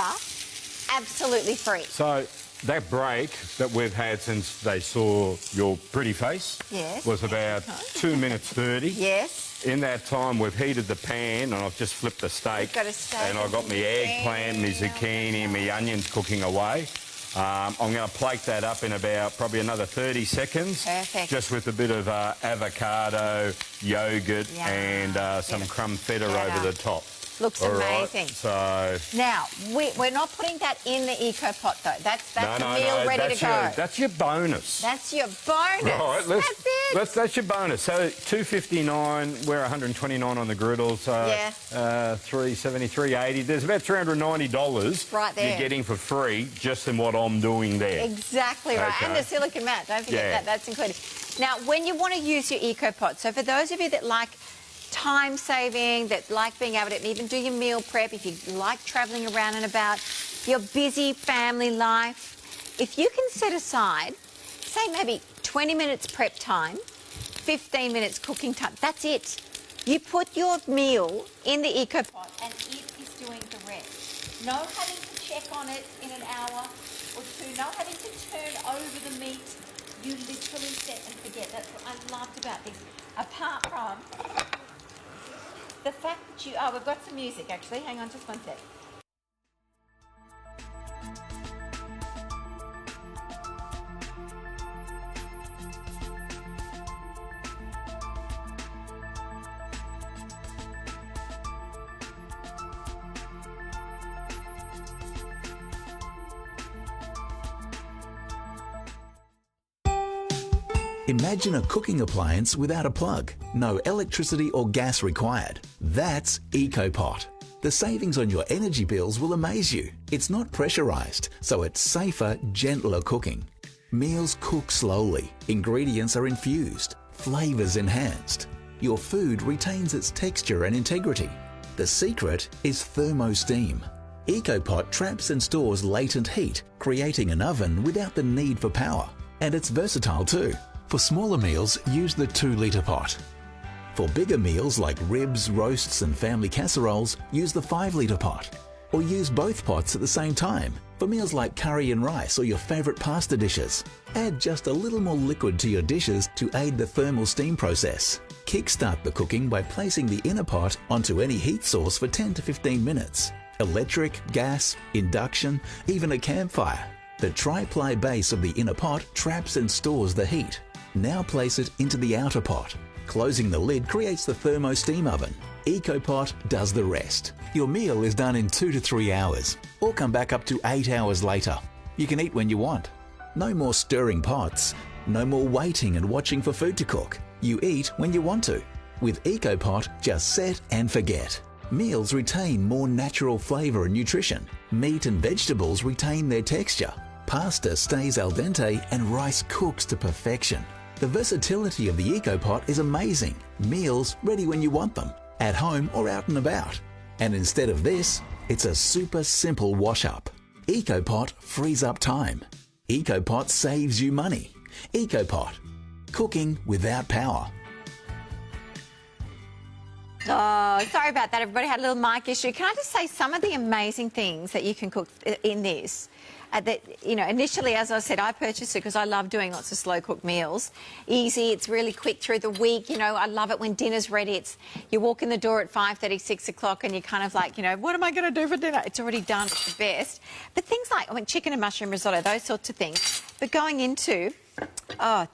absolutely free. So that break that we've had since they saw your pretty face was about 2 minutes 30. Yes. In that time, we've heated the pan and I've just flipped the steak. And I've got my eggplant, my zucchini, my onions cooking away. I'm going to plate that up in about probably another 30 seconds. Perfect. Just with a bit of avocado, yoghurt and some crumb feta over the top. Looks amazing. So now we're not putting that in the EcoPot though. That's the meal ready to go. That's your bonus. That's your bonus. Right, that's it. That's your bonus. So $2.59. We're $129 on the griddle. So $3.70, $3.80. There's about $390 right there you're getting for free just in what I'm doing there. Exactly right. And the silicone mat. Don't forget that. That's included. Now, when you want to use your EcoPot, so for those of you that like time saving, that like being able to even do your meal prep, if you like travelling around and about, your busy family life, if you can set aside, say maybe 20 minutes prep time, 15 minutes cooking time, that's it. You put your meal in the EcoPot and it is doing the rest. No having to check on it in an hour or two, no having to turn over the meat. You literally set and forget. That's what I loved about this. Apart from the fact that you... Oh, we've got some music, actually. Hang on just one sec. Imagine a cooking appliance without a plug. No electricity or gas required. That's EcoPot. The savings on your energy bills will amaze you. It's not pressurised, so it's safer, gentler cooking. Meals cook slowly. Ingredients are infused. Flavours enhanced. Your food retains its texture and integrity. The secret is thermo-steam. EcoPot traps and stores latent heat, creating an oven without the need for power. And it's versatile too. For smaller meals, use the 2-litre pot. For bigger meals like ribs, roasts and family casseroles, use the 5-litre pot. Or use both pots at the same time for meals like curry and rice or your favourite pasta dishes. Add just a little more liquid to your dishes to aid the thermal steam process. Kickstart the cooking by placing the inner pot onto any heat source for 10 to 15 minutes. Electric, gas, induction, even a campfire. The tri-ply base of the inner pot traps and stores the heat. Now place it into the outer pot. Closing the lid creates the thermo-steam oven. EcoPot does the rest. Your meal is done in 2 to 3 hours, or come back up to 8 hours later. You can eat when you want. No more stirring pots. No more waiting and watching for food to cook. You eat when you want to. With EcoPot, just set and forget. Meals retain more natural flavour and nutrition. Meat and vegetables retain their texture. Pasta stays al dente and rice cooks to perfection. The versatility of the EcoPot is amazing. Meals ready when you want them, at home or out and about. And instead of this, it's a super simple wash-up. EcoPot frees up time. EcoPot saves you money. EcoPot. Cooking without power. Oh, sorry about that. Everybody had a little mic issue. Can I just say some of the amazing things that you can cook in this? That, you know, initially, as I said, I purchased it because I love doing lots of slow-cooked meals. Easy, it's really quick through the week. You know, I love it when dinner's ready. It's you walk in the door at 5:30, 6 o'clock, and you're kind of like, you know, what am I going to do for dinner? It's already done. It's the best. But things like, I mean, chicken and mushroom risotto, those sorts of things. But going into,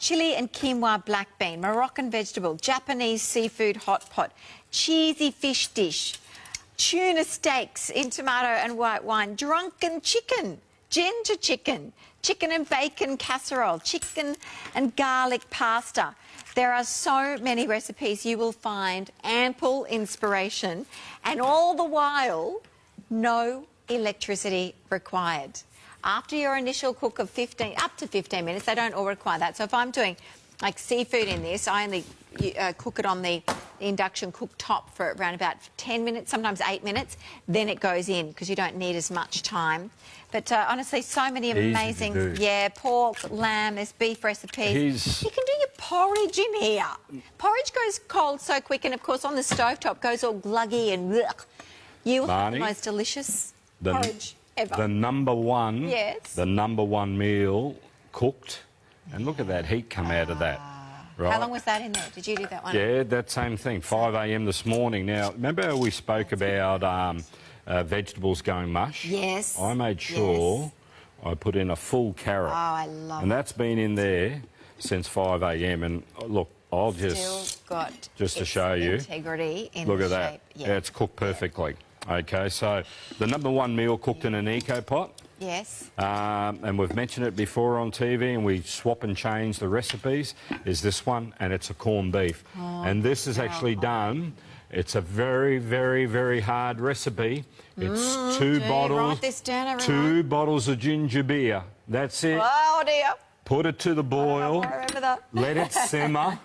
chili and quinoa black bean, Moroccan vegetable, Japanese seafood hot pot, cheesy fish dish, tuna steaks in tomato and white wine, drunken chicken, ginger chicken, chicken and bacon casserole, chicken and garlic pasta. There are so many recipes. You will find ample inspiration, and all the while, no electricity required. After your initial cook of up to 15 minutes, they don't all require that. So if I'm doing like seafood in this, I only cook it on the induction cooktop for around about 10 minutes, sometimes 8 minutes. Then it goes in because you don't need as much time. But honestly, so many amazing, pork, lamb, there's beef recipes. You can do your porridge in here. Porridge goes cold so quick, and of course on the stovetop goes all gluggy and blech. You will have the most delicious porridge ever. The number one meal cooked, and look at that heat come out of that. Right. How long was that in there? Did you do that one? Yeah, that same thing, 5 a.m. this morning. Now, remember we spoke about vegetables going mush? Yes. I made sure I put in a full carrot. Oh, I love it. And that's been in there since 5 a.m. And look, I'll just to show you. Integrity in look the at that. shape. Yeah, it's cooked perfectly. Okay, so the number one meal cooked in an EcoPot. Yes. And we've mentioned it before on TV, and we swap and change the recipes, is this one, and it's a corned beef. And this is actually done. It's a very, very, very hard recipe. It's 2 bottles. Write this down, everyone. 2 bottles of ginger beer. That's it. Oh, dear. Put it to the boil. I remember that. Let it simmer,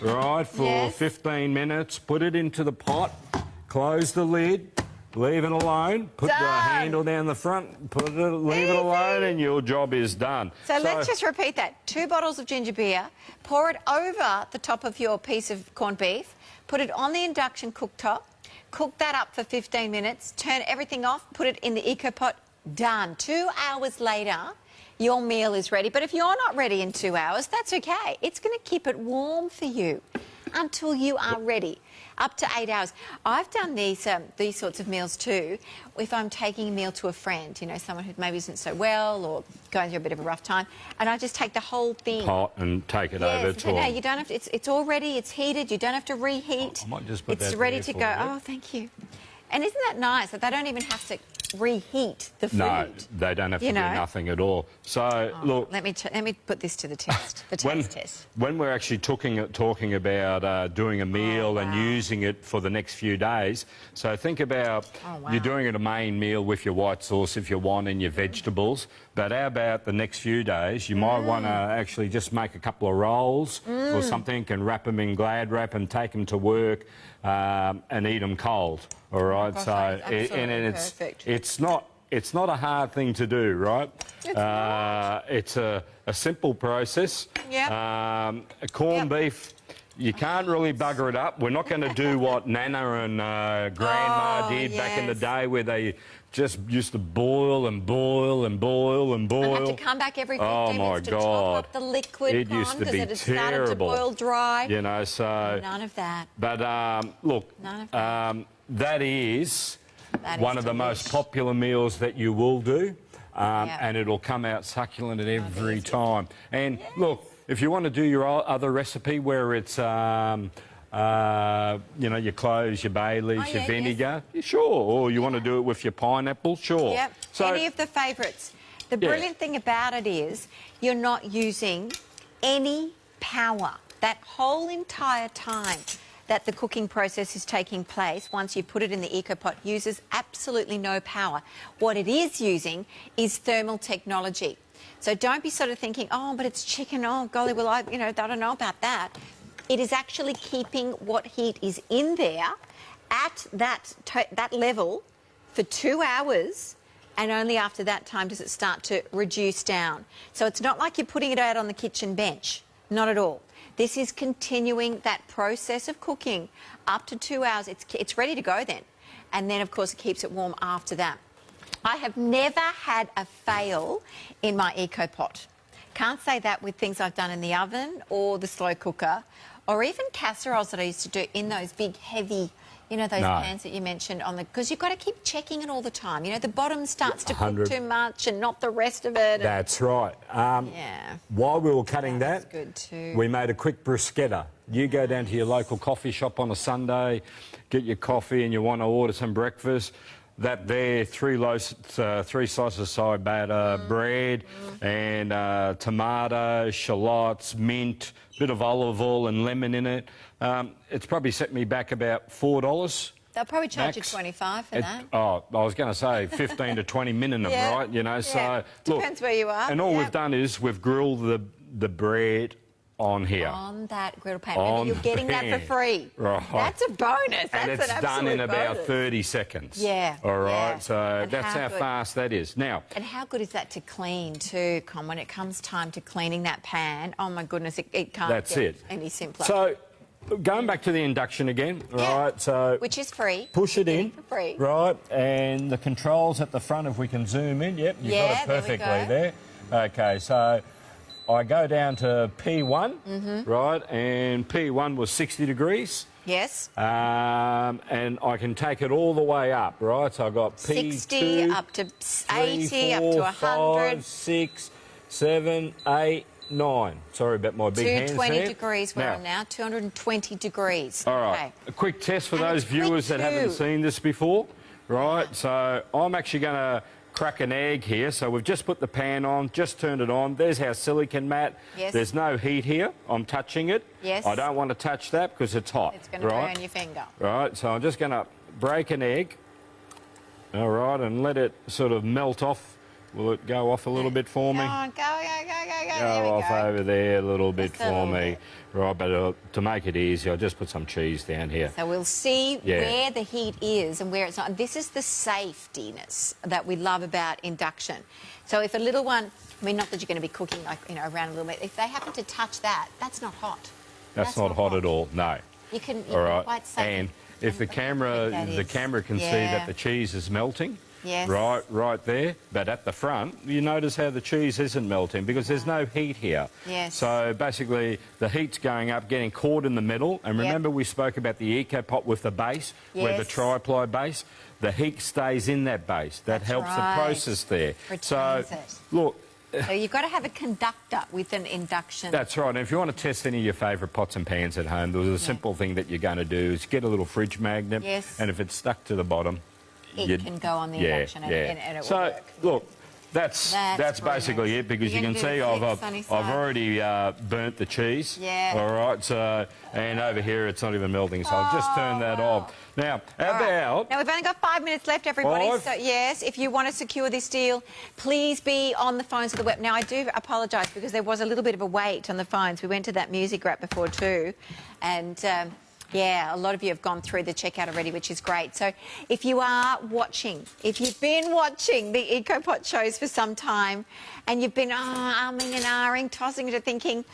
right, for 15 minutes. Put it into the pot. Close the lid. Leave it alone. Put the handle down the front. Leave it alone, and your job is done. So let's just repeat that. 2 bottles of ginger beer. Pour it over the top of your piece of corned beef. Put it on the induction cooktop. Cook that up for 15 minutes. Turn everything off. Put it in the EcoPot. Done. 2 hours later, your meal is ready. But if you're not ready in 2 hours, that's okay. It's going to keep it warm for you until you are ready. Up to 8 hours. I've done these sorts of meals too. If I'm taking a meal to a friend, you know, someone who maybe isn't so well or going through a bit of a rough time, and I just take the whole thing. Pot and take it over to no, you don't have to. It's all ready. It's heated. You don't have to reheat. I might just put it's that ready there to for go. you. Oh, thank you. And isn't that nice that they don't even have to reheat the food. No, they don't have to do nothing at all. So, look... Let me put this to the test, the taste test. When we're actually talking about doing a meal and using it for the next few days, so think about you're doing it a main meal with your white sauce if you want and your vegetables, but how about the next few days? You might want to actually just make a couple of rolls or something and wrap them in Glad wrap and take them to work and eat them cold, all right? It's not a hard thing to do, right? It's a simple process. Corned beef, you can't really bugger it up. We're not going to do what Nana and Grandma did back in the day, where they just used to boil and boil and boil and boil. And have to come back every 15 minutes to top up the liquid. It used to be terrible. Started to boil dry. You know, so... None of that. But, look, that is one of the most popular meals that you will do, and it'll come out succulent at every time. And, look, if you want to do your other recipe where it's... you know, your cloves, your bay leaves, your vinegar, sure. Or you want to do it with your pineapple, sure. Yep. So, any of the favourites. The brilliant thing about it is you're not using any power. That whole entire time that the cooking process is taking place, once you put it in the EcoPot, uses absolutely no power. What it is using is thermal technology. So don't be sort of thinking, oh, but it's chicken, oh, golly, well, I don't know about that. It is actually keeping what heat is in there at that level for 2 hours, and only after that time does it start to reduce down. So it's not like you're putting it out on the kitchen bench. Not at all. This is continuing that process of cooking up to 2 hours. It's ready to go then. And then, of course, it keeps it warm after that. I have never had a fail in my EcoPot. Can't say that with things I've done in the oven or the slow cooker, or even casseroles that I used to do in those big, heavy, you know, those pans that you mentioned on the... Because you've got to keep checking it all the time. You know, the bottom starts to cook too much and not the rest of it. That's right. While we were cutting that, good too. We made a quick bruschetta. You go down to your local coffee shop on a Sunday, get your coffee and you want to order some breakfast. That there, three slices side batter, bread, and tomatoes, shallots, mint, bit of olive oil and lemon in it. It's probably set me back about $4. They'll probably charge you $25 for that. Oh, I was going to say 15 to 20 minimum, right? You know, so depends where you are. And all we've done is we've grilled the bread on here. On that griddle pan. Remember, you're getting that for free. Right. That's a bonus. And it's done in about 30 seconds. Yeah. All right, so that's how fast that is. Now... And how good is that to clean too, Con? When it comes time to cleaning that pan, oh my goodness, it can't get any simpler. So, going back to the induction again, right, so... Which is free. Push it in, for free. Right, and the controls at the front, if we can zoom in, you've got it perfectly there. Okay, so... I go down to P1, right, and P1 was 60 degrees. Yes. And I can take it all the way up, right? So I've got P2, 60, up to 80, 3, 4, up to 100. 5, 6, 7, 8, 9. Sorry about my big hands there. 220 degrees we're on now, 220 degrees. All right, a quick test for those viewers that haven't seen this before, right? So I'm actually going to crack an egg here. So we've just put the pan on, just turned it on. There's our silicone mat. Yes. There's no heat here. I'm touching it. Yes. I don't want to touch that because it's hot. It's going to burn your finger. Right, so I'm just going to break an egg. All right, and let it sort of melt off. Will it go off a little bit for me? Go on, go. Go off over there a little bit for me. Right, but to make it easy, I'll just put some cheese down here. So we'll see where the heat is and where it's not. This is the safetiness that we love about induction. So if a little one, I mean, not that you're going to be cooking like, you know, around a little bit, if they happen to touch that, that's not hot. That's not hot at all, no. You can quite safe. And if the camera can see that the cheese is melting, yes. right there, but at the front, you notice how the cheese isn't melting because there's no heat here. Yes. So basically, the heat's going up, getting caught in the middle. And remember, we spoke about the EcoPot with the base, where the tri-ply base, the heat stays in that base. That helps the process there. Retains it. Look. So you've got to have a conductor with an induction. That's right. And if you want to test any of your favourite pots and pans at home, there's a simple thing that you're going to do is get a little fridge magnet. Yes. And if it's stuck to the bottom, it can go on the induction and it will work. Look, that's basically it, because you can see I've already burnt the cheese. Yeah. All right. So, and over here it's not even melting, so I'll just turn that off. Now, how about... Now, we've only got 5 minutes left, everybody. 5? So, yes, if you want to secure this deal, please be on the phones of the web. Now, I do apologise because there was a little bit of a wait on the phones. We went to that music wrap before too, and... yeah, a lot of you have gone through the checkout already, which is great. So if you are watching, if you've been watching the EcoPot shows for some time and you've been umming and ahhing, tossing it, thinking,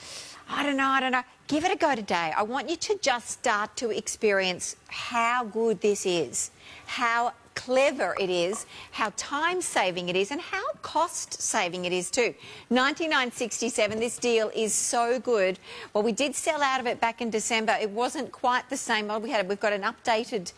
I don't know, give it a go today. I want you to just start to experience how good this is, how clever it is, how time-saving it is, and how cost-saving it is too. $99.67. This deal is so good. Well, we did sell out of it back in December. It wasn't quite the same model. We've got an updated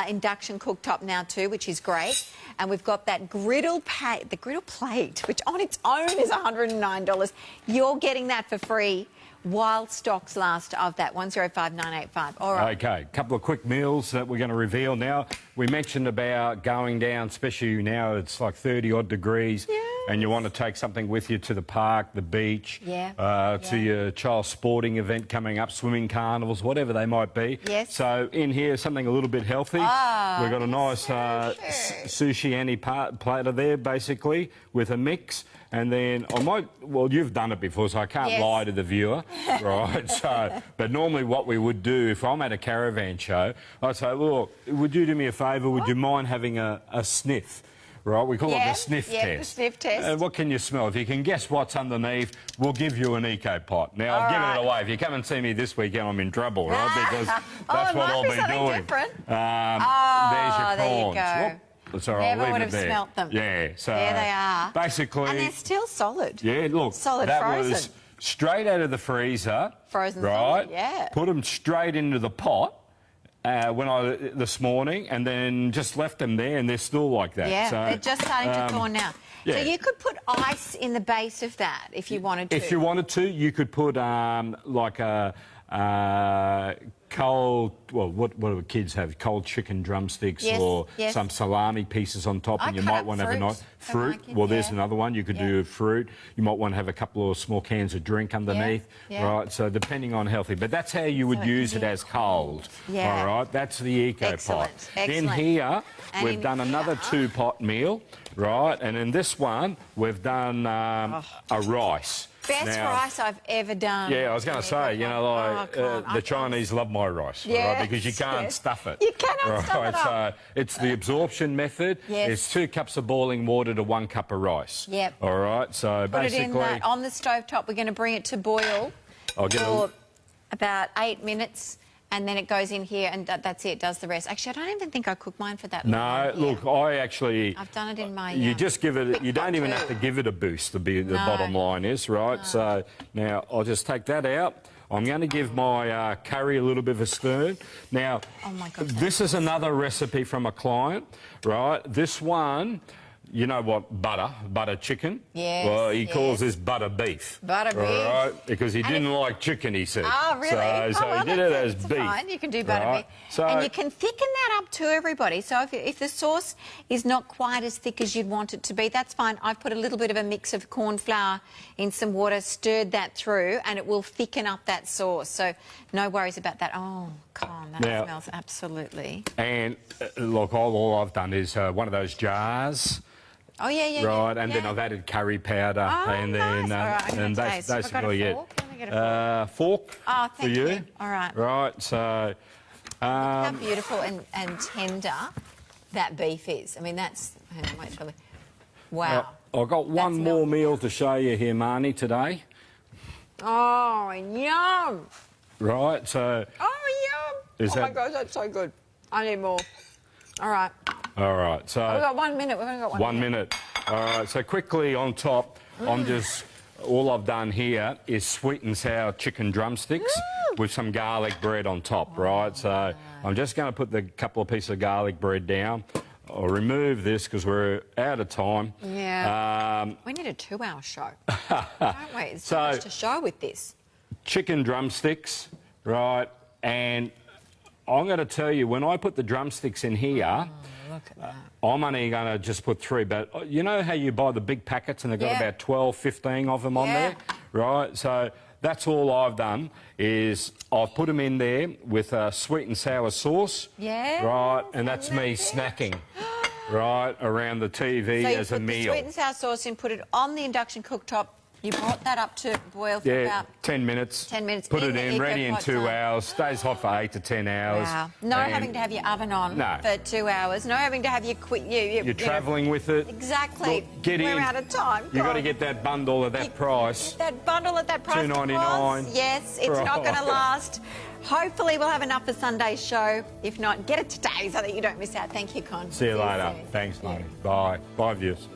induction cooktop now too, which is great. And we've got that griddle plate, which on its own is $109. You're getting that for free while stocks last of that 105985. All right. Okay, a couple of quick meals that we're going to reveal now. We mentioned about going down, especially now it's like 30-odd degrees, and you want to take something with you to the park, the beach, to your child's sporting event coming up, swimming carnivals, whatever they might be. Yes. So in here, something a little bit healthy. We've got a nice sushi platter there, basically, with a mix. And then well, you've done it before, so I can't lie to the viewer, right? So, but normally what we would do, if I'm at a caravan show, I'd say, look, would you do me a favour? Would you mind having a sniff? Right, we call it the sniff test. The sniff test. What can you smell? If you can guess what's underneath, we'll give you an EcoPot. Now, I've given it away. If you come and see me this weekend, I'm in trouble, right? Because that's what I'll be doing. Different. There's your prawns. There you go. It's all right, Never would leave have it there. smelt them. Yeah, so there they are. Basically, and they're still solid. Yeah, look, solid that frozen. was straight out of the freezer. Frozen, right? Solid, yeah. Put them straight into the pot this morning, and then just left them there, and they're still like that. Yeah, so, they're just starting to thaw now. Yeah. So you could put ice in the base of that if you wanted to. If you wanted to, you could put like a cold, well, what do kids have? Cold chicken drumsticks or some salami pieces on top, and you might want to have a nice fruit. Well, there's another one. You could do fruit. You might want to have a couple of small cans of drink underneath, right? So depending on healthy, but that's how you would use it as cold. All right, that's the EcoPot. In here, we've done another 2-pot meal, right? And in this one, we've done a rice. Best rice I've ever done. Yeah, I was going to say, you know, like the Chinese love my rice, right? Because you can't stuff it. You cannot stuff it up. So it's the absorption method. It's 2 cups of boiling water to 1 cup of rice. Yep. All right, so Put basically... it in that on the stovetop. We're going to bring it to boil for about 8 minutes. And then it goes in here, and that's it, does the rest. Actually, I don't even think I cooked mine for that long. No, look, I've done it in my... You just give it... You don't even have to give it a boost, the bottom line is, right? No. So now I'll just take that out. I'm going to give my curry a little bit of a stir. Now, this is another recipe from a client, right? This one... You know what? Butter chicken. Yes. Well, he calls this butter beef. Butter beef. Right? Because he didn't like chicken, he said. Oh, really? So he did it as beef. Fine. You can do butter beef. So, and you can thicken that up to everybody. So if the sauce is not quite as thick as you'd want it to be, that's fine. I've put a little bit of a mix of corn flour in some water, stirred that through, and it will thicken up that sauce. So no worries about that. Oh, come on. That smells absolutely. And look, all I've done is one of those jars. Oh, yeah. Right, and then I've added curry powder, and then and that's basically it. Fork for you. All right. Right, so... how beautiful and tender that beef is. I mean, that's... Hang on, wait for me. Wow. I've got one more meal to show you here, Marnie, today. Oh, yum! Right, so... Oh, yum! My gosh, that's so good. I need more. All right. All right, so... We've got 1 minute. We've only got 1 minute. All right, so quickly on top, all I've done here is sweet and sour chicken drumsticks with some garlic bread on top, right? So I'm just going to put the couple of pieces of garlic bread down. I'll remove this because we're out of time. Yeah. We need a 2-hour show, don't we? There's so much to show with this. Chicken drumsticks, right, and... I'm going to tell you, when I put the drumsticks in here, Look at that. I'm only going to just put 3, but you know how you buy the big packets and they've got about 12, 15 of them on there? Right, so that's all I've done is I've put them in there with a sweet and sour sauce. Yeah. Right, and that's me snacking. Right, around the TV as a meal. So you put the sweet and sour sauce in, put it on the induction cooktop. You brought that up to boil for about 10 minutes. 10 minutes. Put it in, ready in 2 hours. Stays hot for 8 to 10 hours. Wow. No having to have your oven on for 2 hours. No having to have your quick... You're travelling with it. Exactly. Look, get We're in. out of time. You've got to get that bundle at that price. That bundle at that price. $2.99. Yes, it's not going to last. Hopefully we'll have enough for Sunday's show. If not, get it today so that you don't miss out. Thank you, Con. See you later. Thanks, Marty. Bye. Bye, viewers.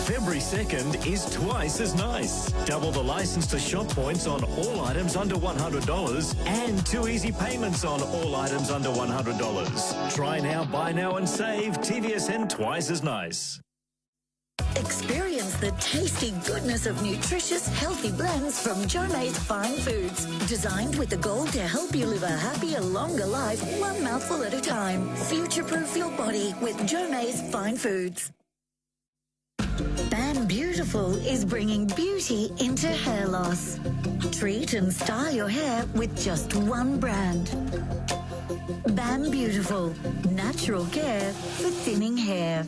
February 2nd is twice as nice. Double the licence to shop points on all items under $100 and 2 easy payments on all items under $100. Try now, buy now and save. TVSN twice as nice. Experience the tasty goodness of nutritious, healthy blends from Jome's Fine Foods. Designed with the goal to help you live a happier, longer life, one mouthful at a time. Future-proof your body with Jome's Fine Foods. Bam Beautiful is bringing beauty into hair loss. Treat and style your hair with just one brand. Bam Beautiful, natural care for thinning hair.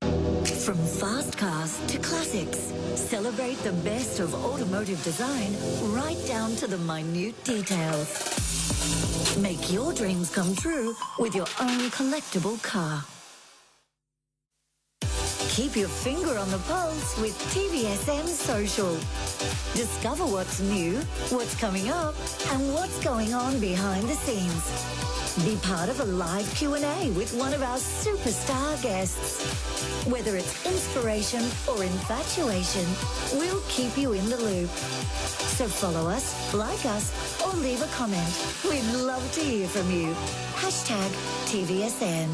From fast cars to classics, celebrate the best of automotive design right down to the minute details. Make your dreams come true with your own collectible car. Keep your finger on the pulse with TVSN Social. Discover what's new, what's coming up, and what's going on behind the scenes. Be part of a live Q&A with one of our superstar guests. Whether it's inspiration or infatuation, we'll keep you in the loop. So follow us, like us, or leave a comment. We'd love to hear from you. Hashtag TVSN.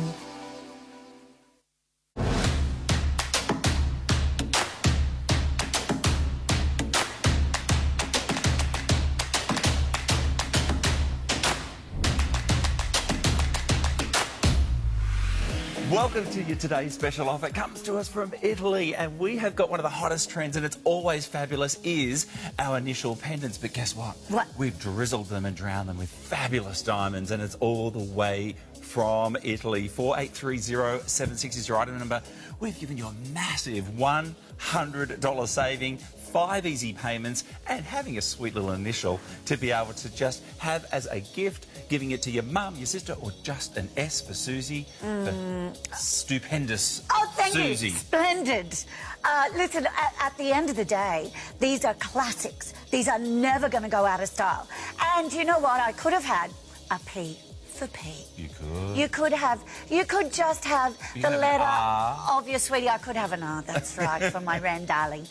Welcome to your today's special offer. It comes to us from Italy, and we have got one of the hottest trends, and it's always fabulous, is our initial pendants. But guess what? What? We've drizzled them and drowned them with fabulous diamonds, and it's all the way from Italy. 483076 is your item number. We've given you a massive $100 saving, 5 easy payments, and having a sweet little initial to be able to just have as a gift, giving it to your mum, your sister, or just an S for Susie. For stupendous Susie. You. Splendid. Listen, at the end of the day, these are classics. These are never going to go out of style. And you know what? I could have had a P for P. You could. You could just have the letter of your sweetie. I could have an R, that's right, for my Rand darling.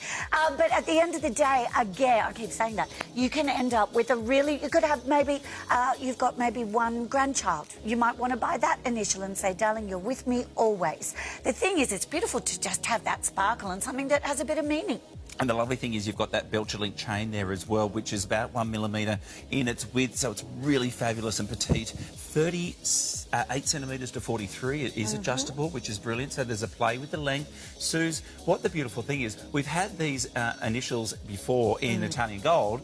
But at the end of the day, again, I keep saying that, you can end up with a really, you could have maybe, you've got maybe one grandchild. You might want to buy that initial and say, darling, you're with me always. The thing is, it's beautiful to just have that sparkle and something that has a bit of meaning. And the lovely thing is you've got that Belcher link chain there as well, which is about 1 millimetre in its width, so it's really fabulous and petite. 38 centimetres to 43 it is adjustable, which is brilliant, so there's a play with the length. Suze, what the beautiful thing is, we've had these initials before in Italian gold.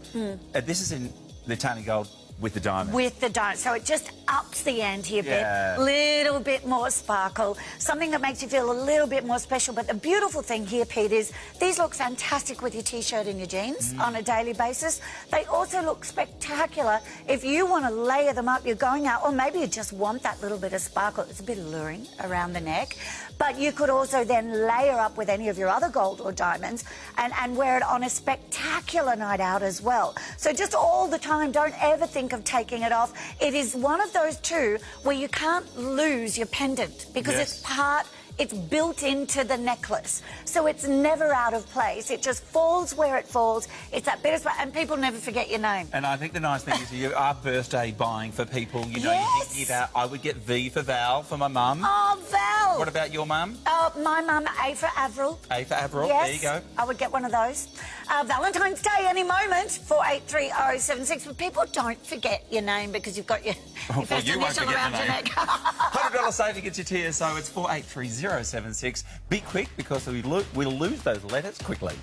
This is in the Italian gold with the diamond. With the diamond. So it just ups the ante a bit. Little bit more sparkle. Something that makes you feel a little bit more special. But the beautiful thing here, Pete, is these look fantastic with your T-shirt and your jeans on a daily basis. They also look spectacular if you want to layer them up, you're going out, or maybe you just want that little bit of sparkle. It's a bit alluring around the neck. But you could also then layer up with any of your other gold or diamonds and wear it on a spectacular night out as well. So just all the time, don't ever think of taking it off. It is one of those two where you can't lose your pendant because it's part it's built into the necklace. So it's never out of place. It just falls where it falls. It's that bit of spot, and people never forget your name. And I think the nice thing is you are birthday buying for people, you know, Yes. you're thinking about, I would get V for Val for my mum. Oh, Val. What about your mum? My mum, A for Avril. A for Avril, Yes, there you go. I would get one of those. Valentine's Day, any moment, 483076. But people don't forget your name because you've got your first you won't initial forget around the your name. neck. $100 saving gets your TSO. It's 483076. Be quick because we'll lose those letters quickly.